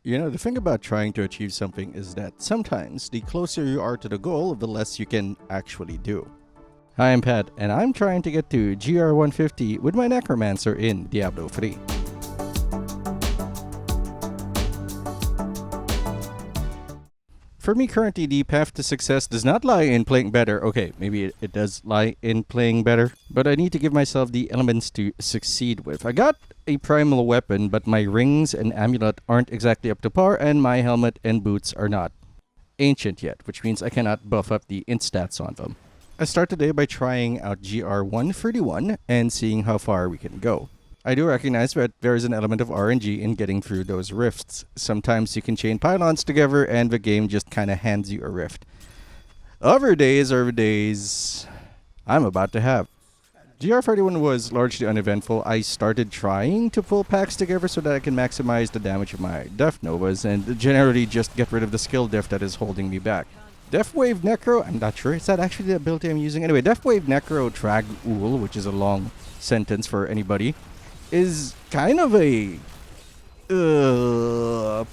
You know, the thing about trying to achieve something is that sometimes the closer you are to the goal, the less you can actually do. Hi, I'm Pat, and I'm trying to get to GR 150 with my Necromancer in Diablo 3. For me currently, the path to success does not lie in playing better. Okay, maybe it does lie in playing better, but I need to give myself the elements to succeed with. I got a primal weapon, but my rings and amulet aren't exactly up to par, and my helmet and boots are not ancient yet, which means I cannot buff up the int stats on them. I start today by trying out GR 131 and seeing how far we can go. I do recognize that there is an element of RNG in getting through those rifts. Sometimes you can chain pylons together and the game just kind of hands you a rift. Other days are the days I'm about to have. GR 31 was largely uneventful. I started trying to pull packs together so that I can maximize the damage of my Death Novas and generally just get rid of the skill diff that is holding me back. Death Wave Necro, I'm not sure, is that actually the ability I'm using? Anyway, Death Wave Necro Trag Ool, which is a long sentence for anybody, is kind of a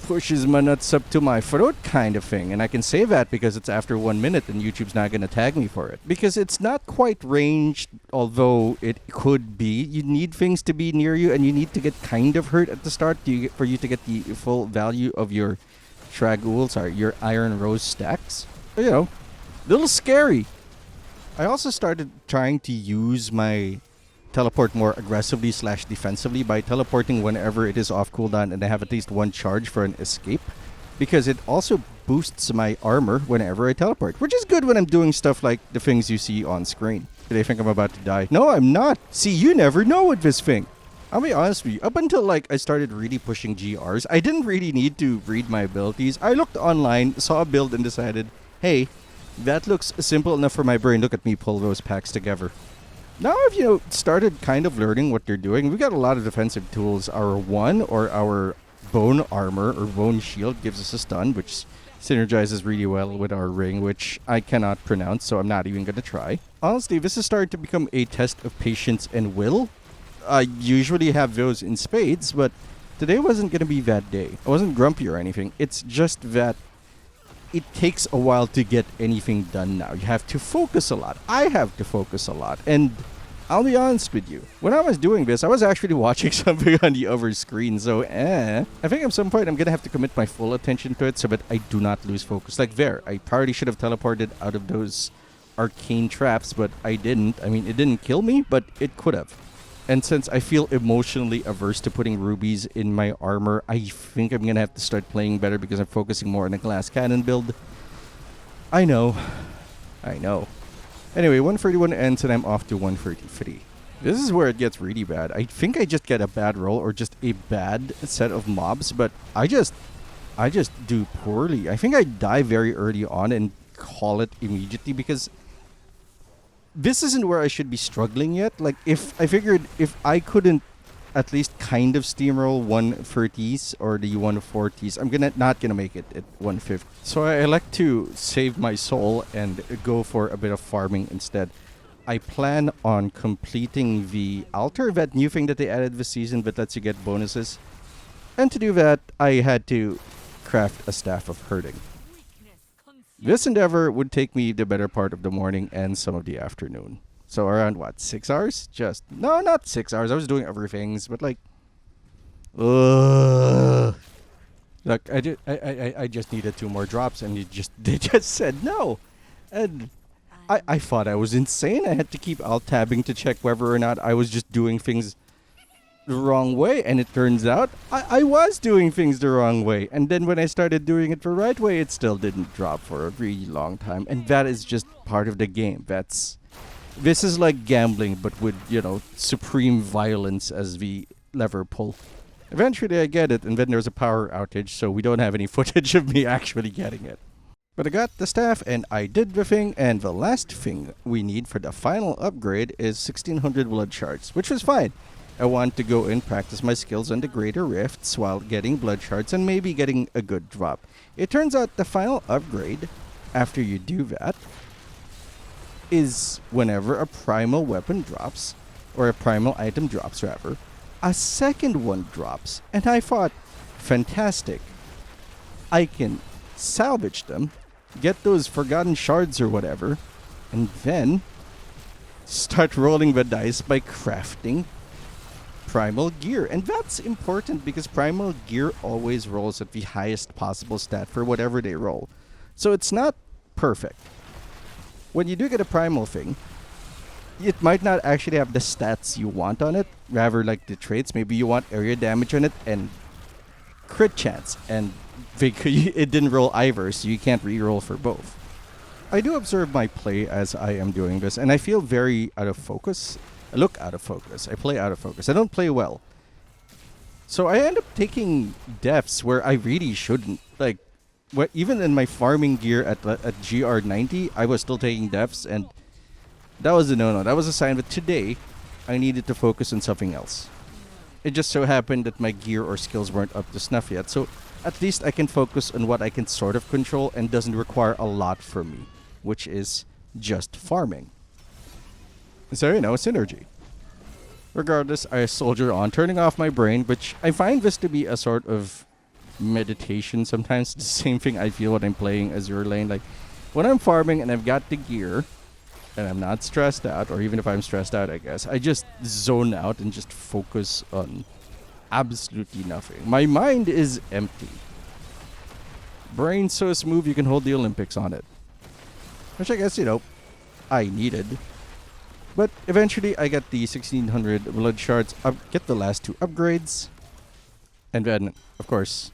pushes my nuts up to my throat kind of thing. And I can say that because it's after 1 minute and YouTube's not going to tag me for it. Because it's not quite ranged, although it could be. You need things to be near you and you need to get kind of hurt at the start for you to get the full value of your your Iron Rose stacks. But, you know, a little scary. I also started trying to use my teleport more aggressively / defensively by teleporting whenever it is off cooldown and I have at least one charge for an escape, because it also boosts my armor whenever I teleport, which is good when I'm doing stuff like the things you see on screen. Do they think I'm about to die? No, I'm not. See, you never know with this thing. I'll be honest with you, up until I started really pushing GRs, I didn't really need to read my abilities. I looked online, saw a build and decided, hey, that looks simple enough for my brain. Look at me pull those packs together. Now I've, started kind of learning what they're doing. We've got a lot of defensive tools. Our our bone armor or bone shield gives us a stun, which synergizes really well with our ring, which I cannot pronounce, so I'm not even going to try. Honestly, this is starting to become a test of patience and will. I usually have those in spades, but today wasn't going to be that day. I wasn't grumpy or anything. It's just that it takes a while to get anything done now. You have to focus a lot. I have to focus a lot. And I'll be honest with you. When I was doing this, I was actually watching something on the other screen. So, I think at some point I'm going to have to commit my full attention to it so that I do not lose focus. Like there, I probably should have teleported out of those arcane traps, but I didn't. I mean, it didn't kill me, but it could have. And since I feel emotionally averse to putting rubies in my armor, I think I'm going to have to start playing better because I'm focusing more on the glass cannon build. I know. Anyway, 131 ends and I'm off to 133. This is where it gets really bad. I think I just get a bad roll or just a bad set of mobs, but I just do poorly. I think I die very early on and call it immediately because this isn't where I should be struggling yet. Like, if I couldn't at least kind of steamroll 130s or the 140s, I'm not gonna make it at 150. So I like to save my soul and go for a bit of farming instead. I plan on completing the altar, that new thing that they added this season that lets you get bonuses. And to do that, I had to craft a staff of herding. This endeavor would take me the better part of the morning and some of the afternoon. So around, 6 hours? No, not 6 hours. I was doing other things, but Look, I just needed 2 more drops, and they just said no. And I thought I was insane. I had to keep alt-tabbing to check whether or not I was just doing things the wrong way, and it turns out I was doing things the wrong way. And then when I started doing it the right way, it still didn't drop for a really long time. And that is just part of the game. This is like gambling, but with, supreme violence as the lever pull. Eventually I get it, and then there's a power outage, so we don't have any footage of me actually getting it. But I got the staff, and I did the thing, and the last thing we need for the final upgrade is 1600 blood shards, which was fine. I want to go and practice my skills on the greater rifts while getting blood shards and maybe getting a good drop. It turns out the final upgrade, after you do that, is whenever a primal weapon drops, or a primal item drops rather, a second one drops. And I thought, fantastic. I can salvage them, get those forgotten shards or whatever, and then start rolling the dice by crafting primal gear. And that's important because primal gear always rolls at the highest possible stat for whatever they roll. So it's not perfect. When you do get a primal thing, it might not actually have the stats you want on it, rather like the traits. Maybe you want area damage on it and crit chance, and it didn't roll either, so you can't re-roll for both. I do observe my play as I am doing this, and I feel very out of focus. I look out of focus. I play out of focus. I don't play well. So I end up taking deaths where I really shouldn't. Like, even in my farming gear at GR90, I was still taking deaths, and that was a no-no. That was a sign that today I needed to focus on something else. It just so happened that my gear or skills weren't up to snuff yet, so at least I can focus on what I can sort of control and doesn't require a lot from me, which is just farming. So, synergy. Regardless, I soldier on, turning off my brain, which I find this to be a sort of meditation sometimes. The same thing I feel when I'm playing Azure Lane. Like, when I'm farming and I've got the gear, and I'm not stressed out, or even if I'm stressed out, I guess, I just zone out and just focus on absolutely nothing. My mind is empty. Brain so smooth you can hold the Olympics on it. Which I guess, I needed. But eventually I get the 1600 blood shards, get the last 2 upgrades, and then, of course,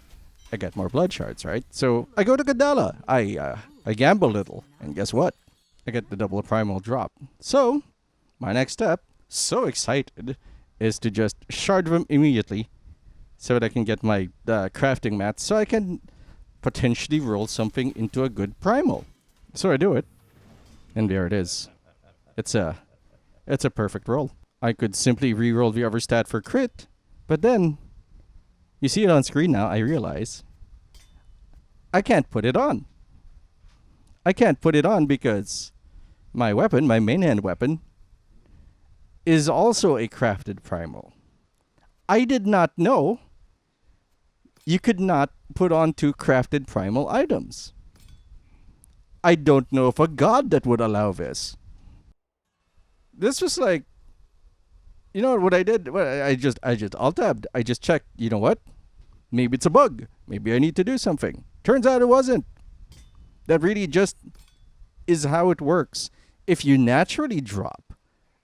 I get more blood shards, right? So I go to Kadala. I gamble a little, and guess what? I get the double primal drop. So, my next step, so excited, is to just shard them immediately so that I can get my crafting mats so I can potentially roll something into a good primal. So I do it, and there it is. It's a perfect roll. I could simply re-roll the other stat for crit, but then, you see it on screen now, I realize I can't put it on. I can't put it on because my weapon, my main hand weapon, is also a crafted primal. I did not know you could not put on 2 crafted primal items. I don't know of a god that would allow this. This was like, what I did? Well, I just alt-tabbed. I just checked. You know what? Maybe it's a bug. Maybe I need to do something. Turns out it wasn't. That really just is how it works. If you naturally drop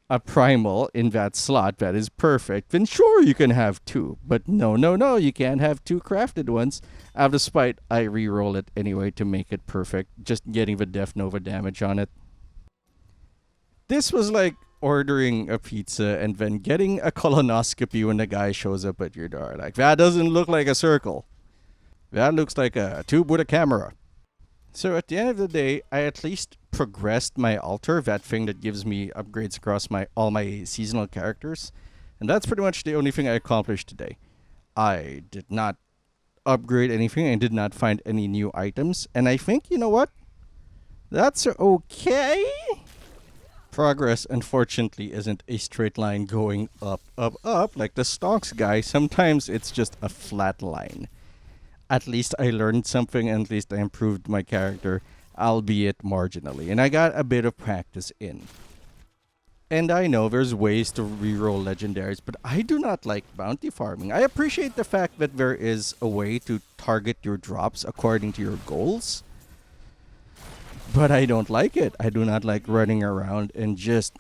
a primal in that slot that is perfect, then sure you can have 2. But no, you can't have 2 crafted ones. Out of spite, I re-roll it anyway to make it perfect, just getting the Death Nova damage on it. This was like ordering a pizza and then getting a colonoscopy when the guy shows up at your door. Like, that doesn't look like a circle. That looks like a tube with a camera. So at the end of the day, I at least progressed my altar, that thing that gives me upgrades across all my seasonal characters. And that's pretty much the only thing I accomplished today. I did not upgrade anything. I did not find any new items. And I think, you know what? That's okay. Progress, unfortunately, isn't a straight line going up, up, up like the stonks guy. Sometimes it's just a flat line. At least I learned something, and at least I improved my character, albeit marginally. And I got a bit of practice in. And I know there's ways to reroll legendaries, but I do not like bounty farming. I appreciate the fact that there is a way to target your drops according to your goals. But I don't like it. I do not like running around and just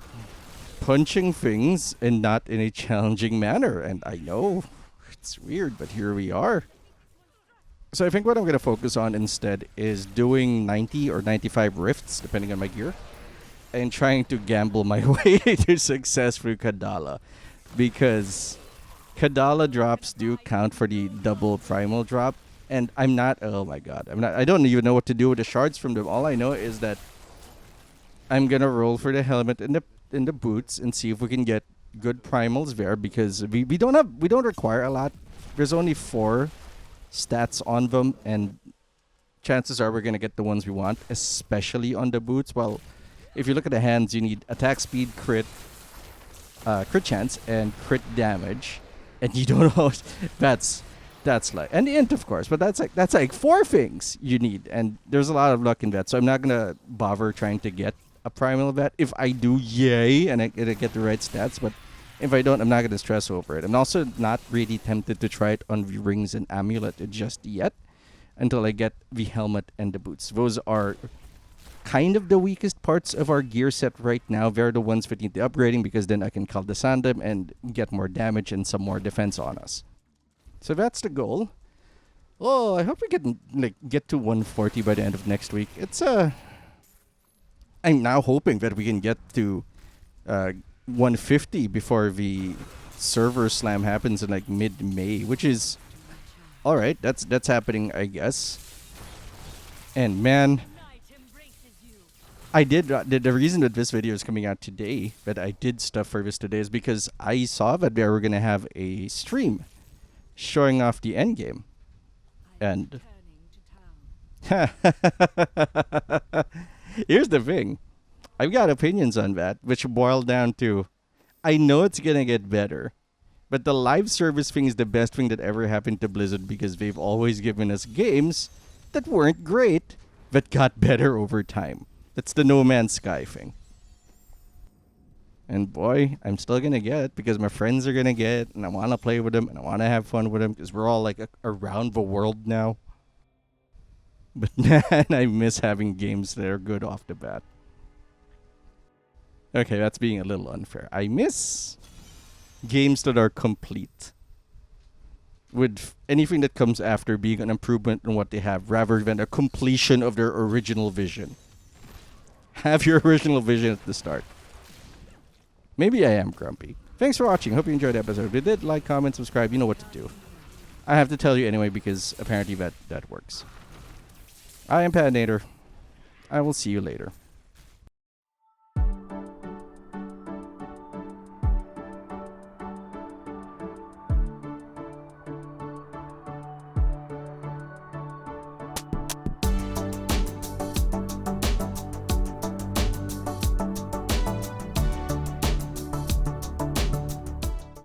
punching things and not in a challenging manner. And I know it's weird, but here we are. So I think what I'm going to focus on instead is doing 90 or 95 rifts, depending on my gear, and trying to gamble my way to success through Kadala. Because Kadala drops do count for the double primal drop. And I'm not, oh my god, I don't even know what to do with the shards from them. All I know is that I'm going to roll for the helmet and the boots and see if we can get good primals there, because we don't require a lot. There's only 4 stats on them, and chances are we're going to get the ones we want, especially on the boots. Well, if you look at the hands, you need attack speed, crit chance, and crit damage. And you don't know, that's That's like, and the int, of course, but that's like 4 things you need, and there's a lot of luck in that. So I'm not gonna bother trying to get a primal vet. If I do, yay, and I get the right stats. But if I don't, I'm not gonna stress over it. I'm also not really tempted to try it on the rings and amulet just yet, until I get the helmet and the boots. Those are kind of the weakest parts of our gear set right now. They're the ones that need the upgrading, because then I can Kaldasand them and get more damage and some more defense on us. So that's the goal. Oh, I hope we can like get to 140 by the end of next week. It's I'm now hoping that we can get to 150 before the server slam happens in like mid-May, which is all right. That's happening, I guess. And man, I did the reason that this video is coming out today, that I did stuff for this today, is because I saw that they were gonna have a stream showing off the end game, and here's the thing. I've got opinions on that, which boil down to, I know it's gonna get better, but the live service thing is the best thing that ever happened to Blizzard, because they've always given us games that weren't great, but got better over time. That's the No Man's Sky thing. And boy, I'm still gonna get it, because my friends are gonna get it, and I want to play with them, and I want to have fun with them, because we're all like around the world now. But man, I miss having games that are good off the bat. Okay, that's being a little unfair. I miss games that are complete, with anything that comes after being an improvement on what they have, rather than a completion of their original vision. Have your original vision at the start. Maybe I am grumpy. Thanks for watching. Hope you enjoyed the episode. If you did, like, comment, subscribe. You know what to do. I have to tell you anyway, because apparently that works. I am Patinator. I will see you later.